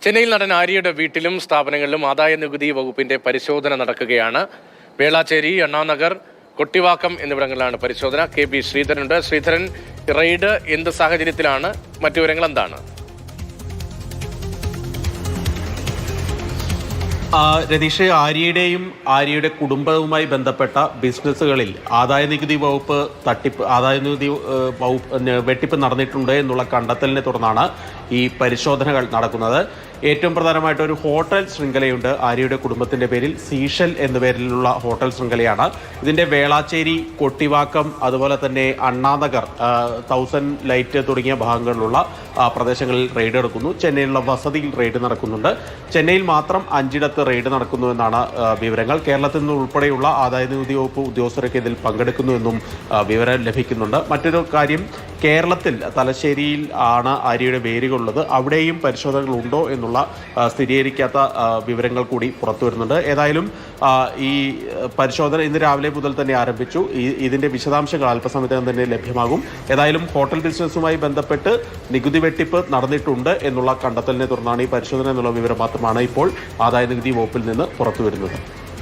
ചെന്നൈയിൽ നടൻ ആര്യയുടെ വീട്ടിലും സ്ഥാപനങ്ങളിലും ആദായനികുതി വകുപ്പിന്റെ പരിശോധന നടക്കുകയാണ്. വേളാച്ചേരി, അണ്ണാനഗർ, കൊട്ടിവാക്കം എന്നിവിടങ്ങളിലാണ് പരിശോധന. KB ശ്രീധരനുണ്ട്. ശ്രീധരൻ, റെയ്ഡ് എന്ത് സാഹചര്യത്തിലാണ്? മറ്റു വിവരങ്ങൾ എന്താണ്? രതീഷ്, ആര്യയുടെ കുടുംബവുമായി ബന്ധപ്പെട്ട ബിസിനസ്സുകളിൽ ആദായനികുതി വകുപ്പ് വെട്ടിപ്പ് നടന്നിട്ടുണ്ട് എന്നുള്ള കണ്ടെത്തലിനെ തുടർന്നാണ് ഈ പരിശോധനകൾ നടക്കുന്നത്. ഏറ്റവും പ്രധാനമായിട്ട് ഒരു ഹോട്ടൽ ശൃംഖലയുണ്ട് ആര്യയുടെ കുടുംബത്തിന്റെ പേരിൽ. സീഷൽ എന്ന പേരിലുള്ള ഹോട്ടൽ ശൃംഖലയാണ്. ഇതിന്റെ വേളാച്ചേരി, കൊട്ടിവാക്കം, അതുപോലെ തന്നെ അണ്ണാനഗർ, 1000 ലൈറ്റ് തുടങ്ങിയ ഭാഗങ്ങളിലുള്ള പ്രദേശങ്ങളിൽ റെയ്ഡ് നടക്കുന്നു. ചെന്നൈയിലുള്ള വസതിയിൽ റെയ്ഡ് നടക്കുന്നുണ്ട്. ചെന്നൈയിൽ മാത്രം 5ഇടത്ത് റെയ്ഡ് നടക്കുന്നുവെന്നാണ് വിവരങ്ങൾ. കേരളത്തിൽ നിന്ന് ഉൾപ്പെടെയുള്ള ആദായനികുതി വകുപ്പ് ഉദ്യോഗസ്ഥരൊക്കെ ഇതിൽ പങ്കെടുക്കുന്നുവെന്നും വിവരം ലഭിക്കുന്നുണ്ട്. മറ്റൊരു കാര്യം, കേരളത്തിൽ തലശ്ശേരിയിൽ ആണ് ആര്യയുടെ വേരുകളുള്ളത്. അവിടെയും പരിശോധനകൾ ഉണ്ടോ എന്നുള്ള സ്ഥിരീകരിക്കാത്ത വിവരങ്ങൾ കൂടി പുറത്തു വരുന്നുണ്ട്. ഏതായാലും ഈ പരിശോധന ഇന്ന് രാവിലെ മുതൽ തന്നെ ആരംഭിച്ചു. ഇതിന്റെ വിശദാംശങ്ങൾ അല്പസമയത്തിനകം തന്നെ ലഭ്യമാകും. ഏതായാലും ഹോട്ടൽ ബിസിനസ്സുമായി ബന്ധപ്പെട്ട് നികുതി വെട്ടിപ്പ് നടന്നിട്ടുണ്ട് എന്നുള്ള കണ്ടെത്തലിനെ തുടർന്നാണ് ഈ പരിശോധന എന്നുള്ള വിവരം മാത്രമാണ് ഇപ്പോൾ ആദായനികുതി വകുപ്പിൽ നിന്ന് പുറത്തു വരുന്നത്.